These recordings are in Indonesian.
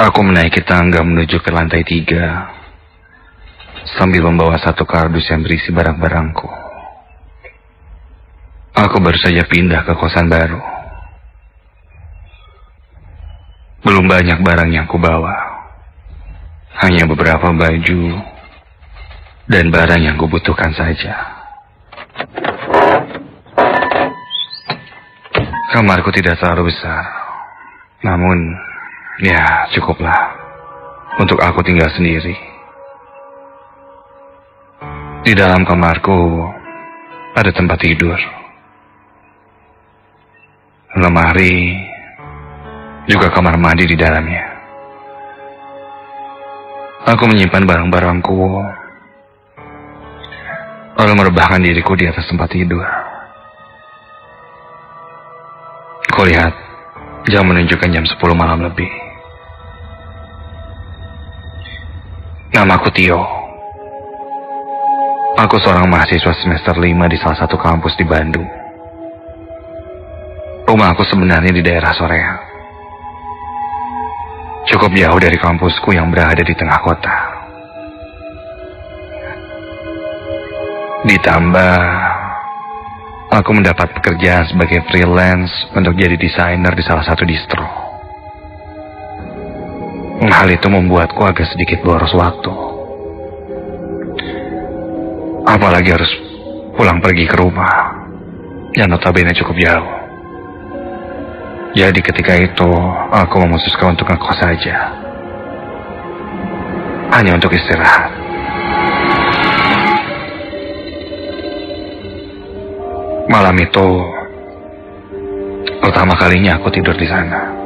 Aku menaiki tangga menuju ke lantai 3 sambil membawa satu kardus yang berisi barang-barangku. Aku baru saja pindah ke kosan baru. Belum banyak barang yang kubawa. Hanya beberapa baju dan barang yang kubutuhkan saja. Kamarku tidak terlalu besar. Namun, ya cukuplah untuk aku tinggal sendiri. Di dalam kamarku ada tempat tidur, lemari, juga kamar mandi di dalamnya. Aku menyimpan barang-barangku, lalu merebahkan diriku di atas tempat tidur. Kulihat jam menunjukkan jam 10 malam lebih. Namaku Tio. Aku seorang mahasiswa semester 5 di salah satu kampus di Bandung. Rumahku sebenarnya di daerah Soreang. Cukup jauh dari kampusku yang berada di tengah kota. Ditambah, aku mendapat pekerjaan sebagai freelance untuk jadi desainer di salah satu distro. Hal itu membuatku agak sedikit boros waktu. Apalagi harus pulang pergi ke rumah yang notabene cukup jauh. Jadi ketika itu aku memutuskan untuk ngekos saja, hanya untuk istirahat. Malam itu pertama kalinya aku tidur di sana.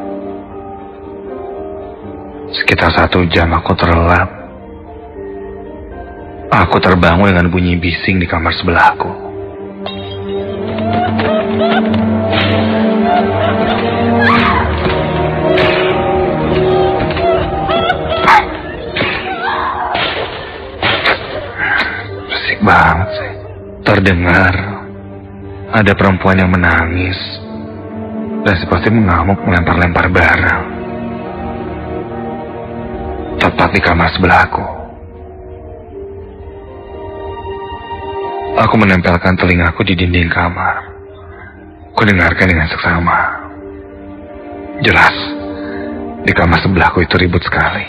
Sekitar 1 jam aku terlelap. Aku terbangun dengan bunyi bising di kamar sebelahku. Berisik banget sih. Terdengar ada perempuan yang menangis dan seperti mengamuk melempar-lempar barang. Tepat di kamar sebelahku. Aku menempelkan telingaku di dinding kamar. Kudengarkan dengan seksama. Jelas, di kamar sebelahku itu ribut sekali.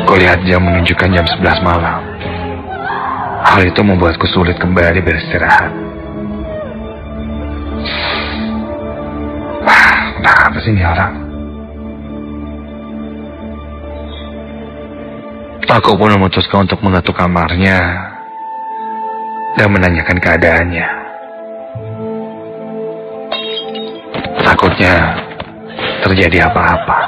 Kulihat jam menunjukkan jam 11 malam. Hal itu membuatku sulit kembali beristirahat. Kenapa sih ini orang? Aku pun memutuskan untuk mengetuk kamarnya dan menanyakan keadaannya. Takutnya terjadi apa-apa.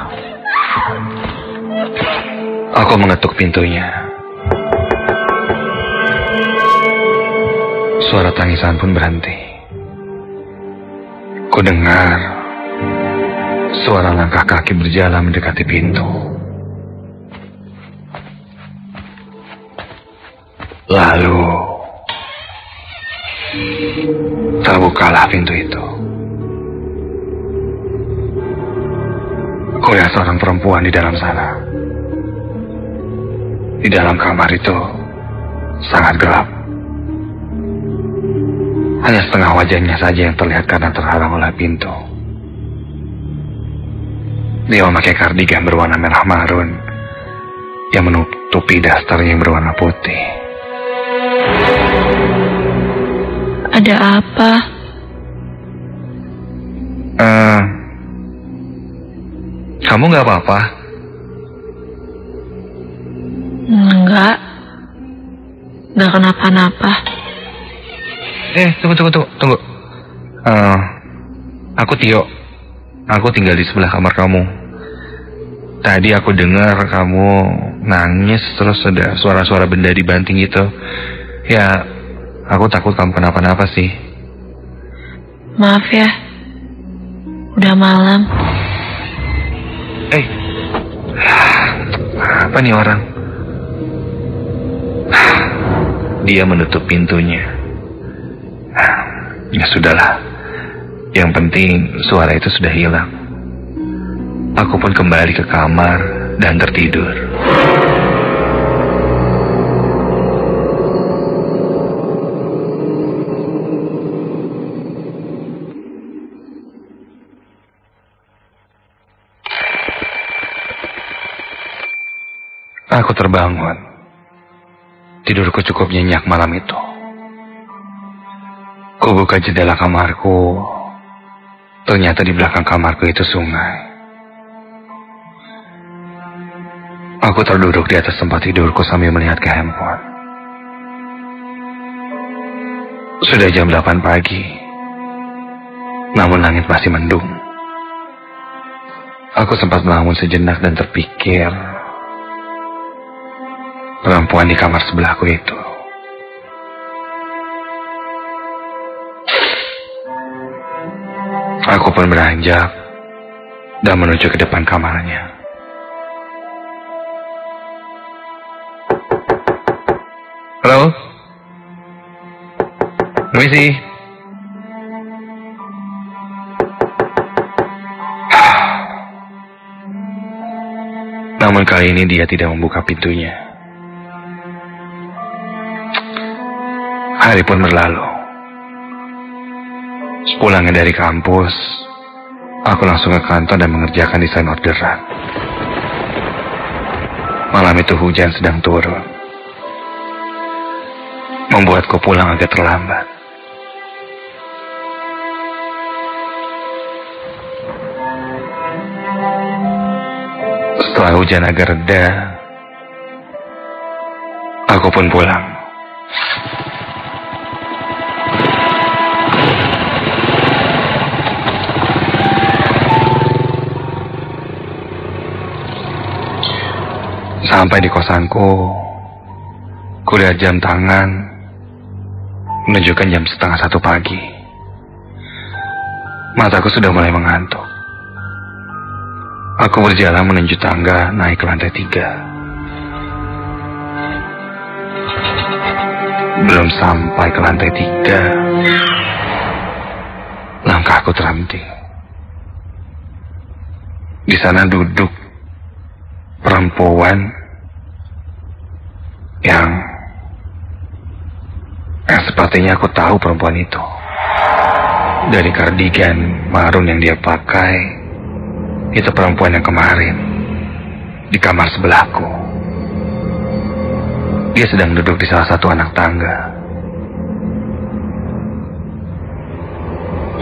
Aku mengetuk pintunya. Suara tangisan pun berhenti. Kudengar suara langkah kaki berjalan mendekati pintu. Lalu terbukalah pintu itu. Kulihat seorang perempuan di dalam sana. Di dalam kamar itu sangat gelap. Hanya setengah wajahnya saja yang terlihat karena terhalang oleh pintu. Dia memakai kardigan berwarna merah marun yang menutupi dasternya yang berwarna putih. Ada apa? Kamu nggak apa-apa? Enggak kenapa-napa. Tunggu. Aku Tio. Aku tinggal di sebelah kamar kamu. Tadi aku dengar kamu nangis, terus ada suara-suara benda dibanting gitu. Ya, aku takut kamu kenapa-napa sih. Maaf ya, udah malam. Apa nih orang? Dia menutup pintunya. Ya sudahlah. Yang penting suara itu sudah hilang. Aku pun kembali ke kamar dan tertidur. Aku terbangun. Tidurku cukup nyenyak malam itu. Kubuka jendela kamarku. Ternyata di belakang kamarku itu sungai. Aku terduduk di atas tempat tidurku sambil melihat ke handphone. Sudah jam 8 pagi. Namun langit masih mendung. Aku sempat melamun sejenak dan terpikir, perempuan di kamar sebelahku itu. Aku pun beranjak dan menuju ke depan kamarnya. Halo? Permisi. Namun kali ini dia tidak membuka pintunya. Hari pun berlalu. Sepulangnya dari kampus, aku langsung ke kantor dan mengerjakan desain orderan. Malam itu hujan sedang turun, membuatku pulang agak terlambat. Setelah hujan agak reda, aku pun pulang. Sampai di kosanku, kulihat jam tangan menunjukkan jam 12:30 pagi. Mataku sudah mulai mengantuk. Aku berjalan menuju tangga naik ke lantai 3. Belum sampai ke lantai 3, langkahku terhenti. Di sana duduk perempuan yang sepertinya aku tahu perempuan itu. Dari kardigan marun yang dia pakai, itu perempuan yang kemarin di kamar sebelahku. Dia sedang duduk di salah satu anak tangga.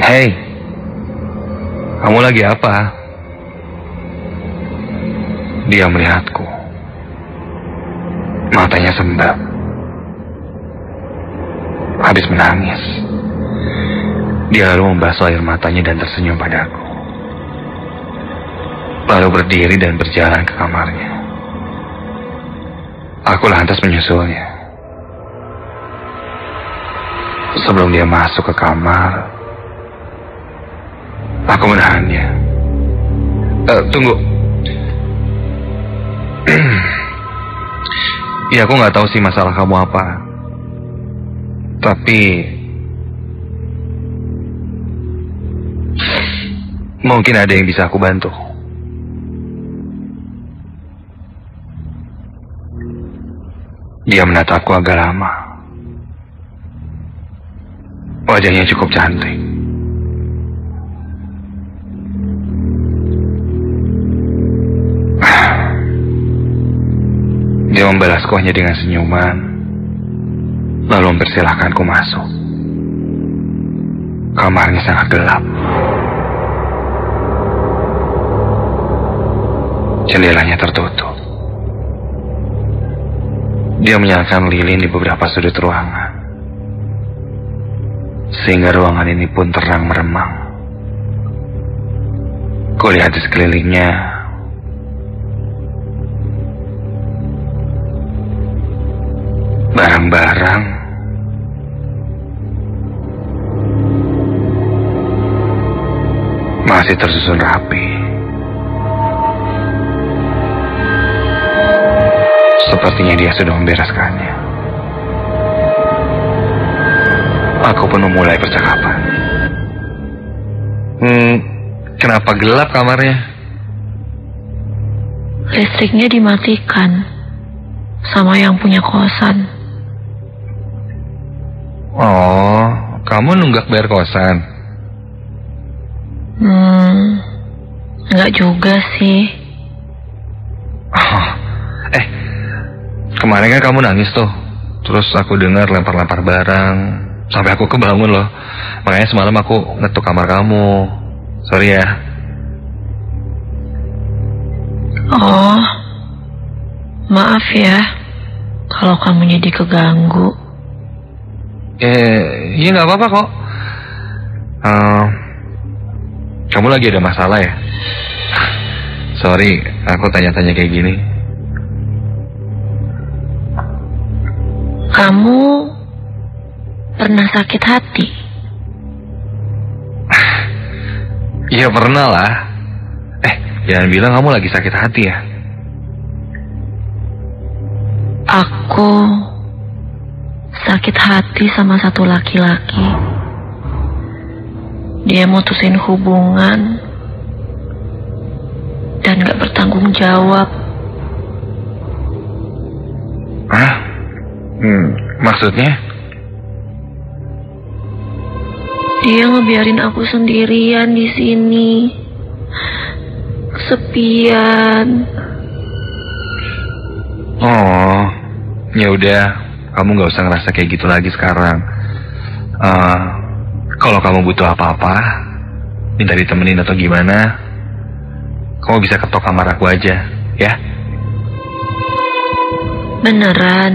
Hei, kamu lagi apa? Dia melihatku. Matanya sembab. Habis menangis. Dia lalu membasuh air matanya dan tersenyum padaku. Lalu berdiri dan berjalan ke kamarnya. Aku lantas menyusulnya. Sebelum dia masuk ke kamar, aku menahannya. Tunggu. Ya, aku nggak tahu sih masalah kamu apa. Tapi mungkin ada yang bisa aku bantu. Dia menatapku agak lama. Wajahnya cukup cantik. Dia membalasku hanya dengan senyuman, lalu mempersilahkanku masuk. Kamarnya sangat gelap. Jendelanya tertutup. Dia menyalakan lilin di beberapa sudut ruangan, sehingga ruangan ini pun terang meremang. Kulihat di sekelilingnya, barang-barang masih tersusun rapi. Sepertinya dia sudah membereskannya. Aku pun memulai percakapan. Kenapa gelap kamarnya? listriknya dimatikan sama yang punya kosan. Oh, kamu nunggak bayar kosan? Enggak juga sih. Oh, kemarin kan kamu nangis tuh. Terus aku dengar lempar-lempar barang. Sampai aku kebangun loh. Makanya semalam aku ngetuk kamar kamu. Sorry ya. Oh, maaf ya kalau kamu jadi keganggu. Iya nggak apa-apa kok. Kamu lagi ada masalah ya? Sorry, aku tanya-tanya kayak gini. Kamu pernah sakit hati? Iya pernah lah. Jangan bilang kamu lagi sakit hati ya. Aku sakit hati sama satu laki-laki. Dia mutusin hubungan dan gak bertanggung jawab. Hah? Maksudnya? Dia ngebiarin aku sendirian di sini. Kesepian. Oh, ya udah, kamu nggak usah ngerasa kayak gitu lagi sekarang. Kalau kamu butuh apa-apa, minta ditemenin atau gimana, kamu bisa ketok kamar aku aja, ya? Beneran?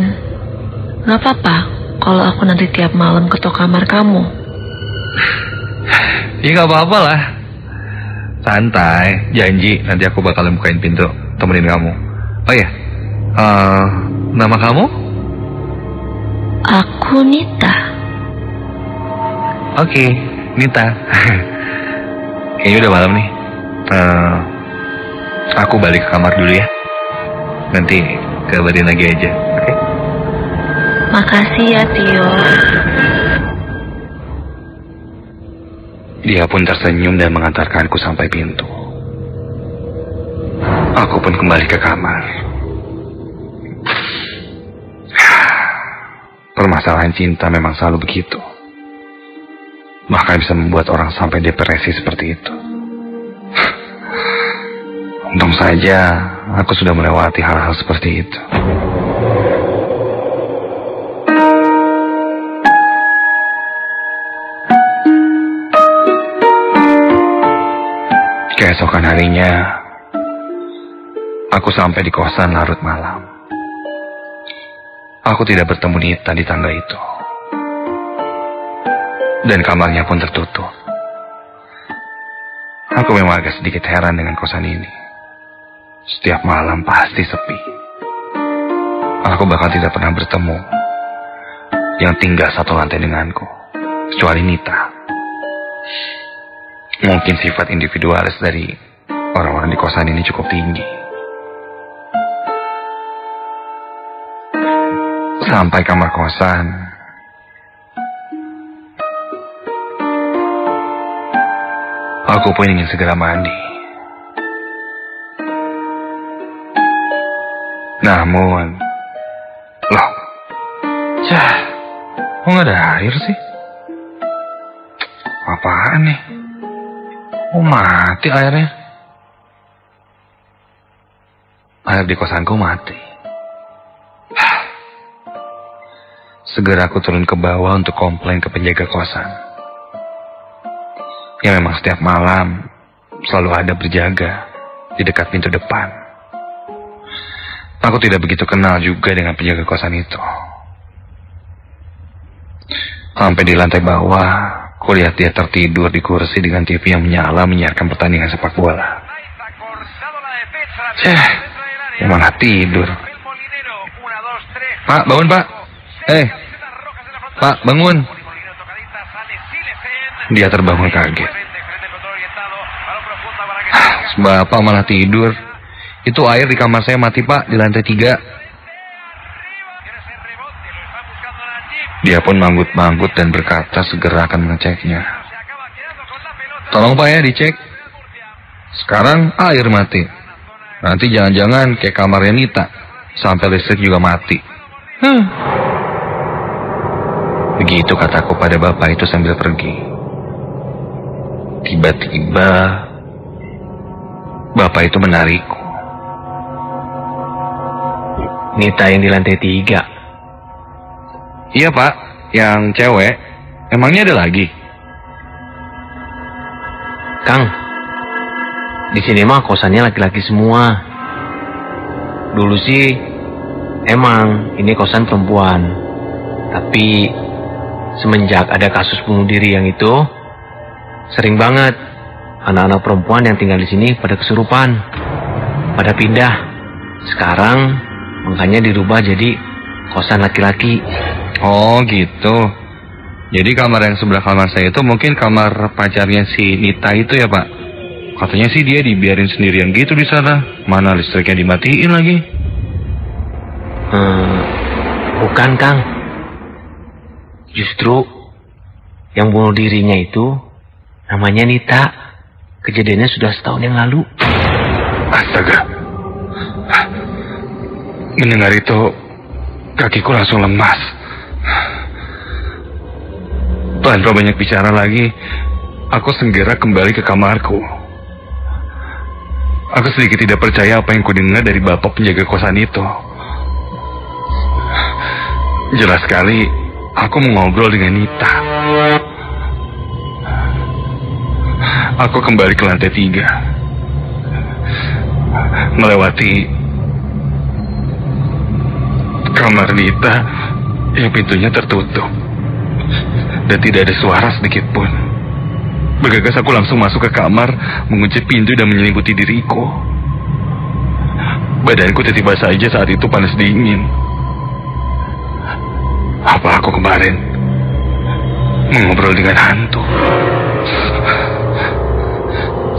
Gak apa-apa kalau aku nanti tiap malam ketok kamar kamu? Ya nggak apa-apa lah. Santai, janji nanti aku bakal bukain pintu, temenin kamu. Oh ya, nama kamu? Aku Nita. Oke, Nita. Kayaknya udah malam nih. Aku balik ke kamar dulu ya. Nanti kabarin lagi aja, oke? Makasih ya, Tio. Dia pun tersenyum dan mengantarkanku sampai pintu. Aku pun kembali ke kamar. Permasalahan cinta memang selalu begitu. Bahkan bisa membuat orang sampai depresi seperti itu. Untung saja aku sudah melewati hal-hal seperti itu. Keesokan harinya, aku sampai di kosan larut malam. Aku tidak bertemu Nita di tangga itu. Dan kamarnya pun tertutup. Aku memang agak sedikit heran dengan kosan ini. Setiap malam pasti sepi. Aku bahkan tidak pernah bertemu yang tinggal satu lantai denganku, kecuali Nita. Mungkin sifat individualis dari orang-orang di kosan ini cukup tinggi. Sampai kamar kosan, aku pun ingin segera mandi. Namun, loh, kok nggak ada air sih? Apaan nih? Oh, mati airnya. Air di kosanku mati. Segera aku turun ke bawah untuk komplain ke penjaga kosan. Ya memang setiap malam selalu ada berjaga di dekat pintu depan. Aku tidak begitu kenal juga dengan penjaga kosan itu. Sampai di lantai bawah, aku lihat dia tertidur di kursi dengan TV yang menyala menyiarkan pertandingan sepak bola. Dia malah tidur. Pak, bangun Pak. Pak, bangun. Dia terbangun kaget. Bapak malah tidur. Itu air di kamar saya mati Pak, di lantai 3. Dia pun manggut-manggut dan berkata segera akan mengeceknya. Tolong Pak ya dicek. Sekarang air mati. Nanti jangan-jangan kayak kamarnya Nita, sampai listrik juga mati. Begitu kataku pada bapak itu sambil pergi. Tiba-tiba bapak itu menarikku. Nita yang di lantai 3. Iya pak, yang cewek. Emangnya ada lagi? Kang, di sini mah kosannya laki-laki semua. Dulu sih emang ini kosan perempuan. Tapi semenjak ada kasus bunuh diri yang itu, sering banget anak-anak perempuan yang tinggal di sini pada kesurupan, pada pindah. Sekarang makanya dirubah jadi kosan laki-laki. Oh gitu. Jadi kamar yang sebelah kamar saya itu mungkin kamar pacarnya si Nita itu ya pak? Katanya sih dia dibiarin sendirian gitu di sana. Mana listriknya dimatiin lagi? Bukan Kang. Justru yang bunuh dirinya itu namanya Nita. Kejadiannya sudah setahun yang lalu. Astaga. Mendengar itu kakiku langsung lemas. Tanpa banyak bicara lagi, aku segera kembali ke kamarku. Aku sedikit tidak percaya apa yang kudengar dari bapak penjaga kosan itu. Jelas sekali, aku mengobrol dengan Nita. Aku kembali ke lantai 3. Melewati kamar Nita yang pintunya tertutup. Dan tidak ada suara sedikit pun. Bergegas aku langsung masuk ke kamar, mengunci pintu dan menyelimuti diriku. Badanku tiba-tiba saja saat itu panas dingin. Apa aku kemarin mengobrol dengan hantu?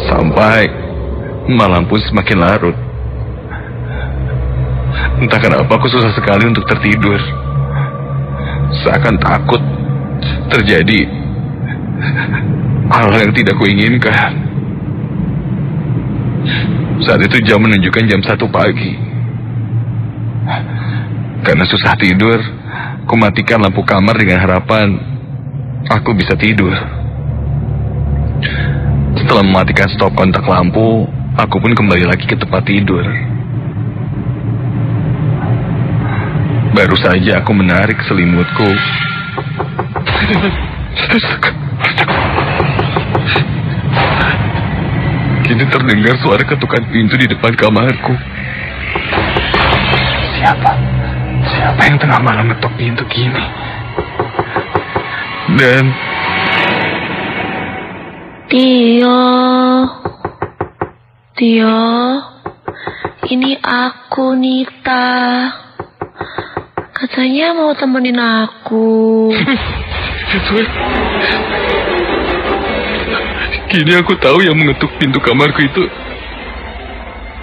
Sampai malam pun semakin larut. Entah kenapa aku susah sekali untuk tertidur. Seakan takut terjadi hal yang tidak kuinginkan. Saat itu jam menunjukkan jam 1 pagi. Karena susah tidur, aku matikan lampu kamar dengan harapan aku bisa tidur. Setelah mematikan stop kontak lampu, aku pun kembali lagi ke tempat tidur. Baru saja aku menarik selimutku. Kini terdengar suara ketukan pintu di depan kamarku. Siapa yang tengah malam ngetok pintu gini? Dan Tio, ini aku Nita. Katanya mau temenin aku. Kini aku tahu yang mengetuk pintu kamarku itu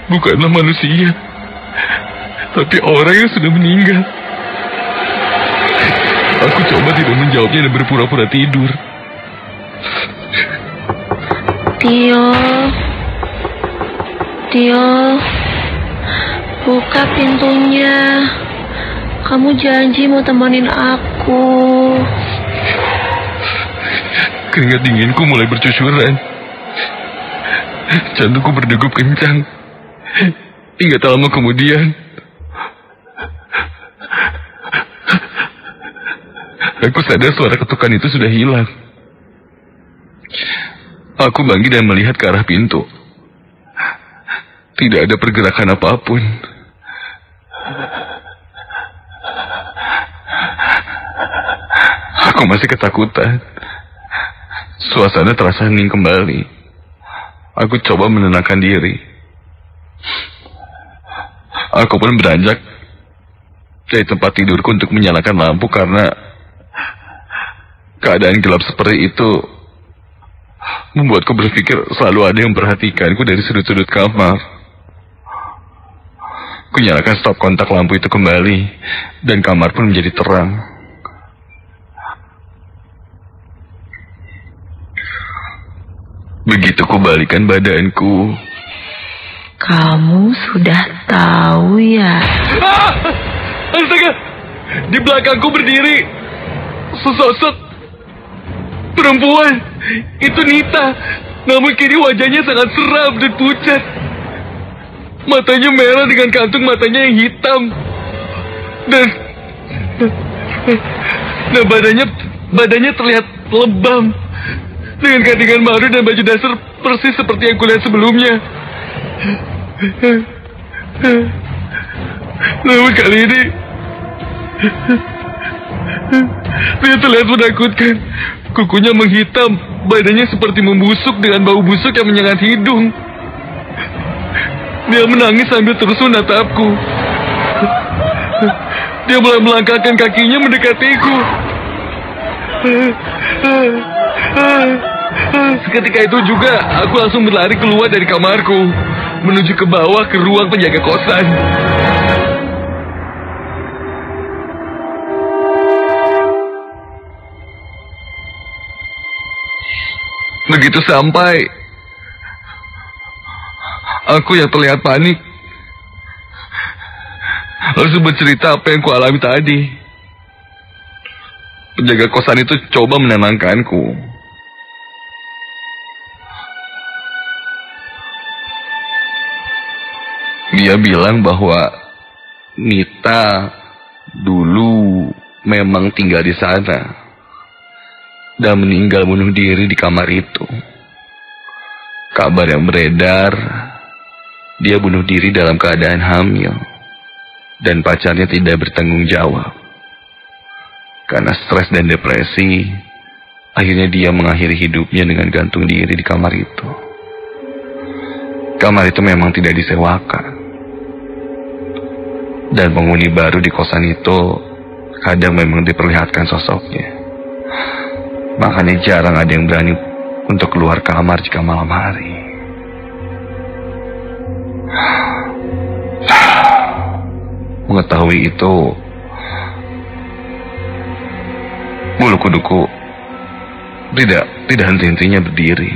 bukanlah manusia, tapi orang yang sudah meninggal. Aku coba tidak menjawabnya dan berpura-pura tidur. Tio, buka pintunya. Kamu janji mau temenin aku. Keringat dinginku mulai bercucuran. Jantungku berdegup kencang. Hingga tak lama kemudian, aku sadar suara ketukan itu sudah hilang. Aku bangkit dan melihat ke arah pintu. Tidak ada pergerakan apapun. Aku masih ketakutan. Suasana terasa hening kembali. Aku coba menenangkan diri. Aku pun beranjak dari tempat tidurku untuk menyalakan lampu karena keadaan gelap seperti itu membuatku berpikir selalu ada yang memperhatikanku dari sudut-sudut kamar. Ku nyalakan stop kontak lampu itu kembali dan kamar pun menjadi terang. Begitu ku balikan badanku, Kamu sudah tahu ya? Astaga! Di belakangku berdiri sesosok perempuan. Itu Nita. Namun kini wajahnya sangat seram dan pucat. Matanya merah dengan kantung matanya yang hitam. Dan badannya terlihat lebam. Dengan kandungan baru dan baju dasar persis seperti yang kulihat sebelumnya. Namun kali ini dia terlihat menakutkan. Kukunya menghitam, badannya seperti membusuk dengan bau busuk yang menyengat hidung. Dia menangis sambil terus menatapku. Dia mulai melangkahkan kakinya mendekatiku. Seketika itu juga aku langsung berlari keluar dari kamarku, menuju ke bawah ke ruang penjaga kosan. Begitu sampai, aku yang terlihat panik langsung bercerita apa yang kualami tadi. Penjaga kosan itu coba menenangkanku. Dia bilang bahwa Nita dulu memang tinggal di sana dan meninggal bunuh diri di kamar itu. Kabar yang beredar, dia bunuh diri dalam keadaan hamil dan pacarnya tidak bertanggung jawab. Karena stres dan depresi, akhirnya dia mengakhiri hidupnya dengan gantung diri di kamar itu. Kamar itu memang tidak disewakan. Dan penghuni baru di kosan itu kadang memang diperlihatkan sosoknya. Makanya jarang ada yang berani untuk keluar kamar jika malam hari. Mengetahui itu, bulu kuduku tidak henti-hentinya berdiri.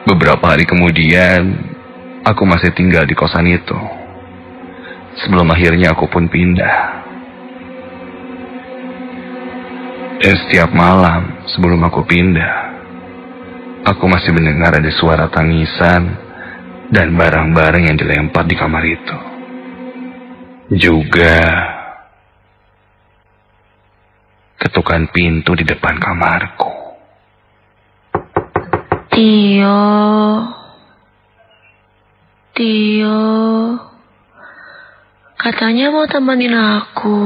Beberapa hari kemudian, aku masih tinggal di kosan itu. Sebelum akhirnya aku pun pindah. Dan setiap malam sebelum aku pindah, aku masih mendengar ada suara tangisan dan barang-barang yang dilempar di kamar itu. Juga ketukan pintu di depan kamarku. Tio, katanya mau temenin aku.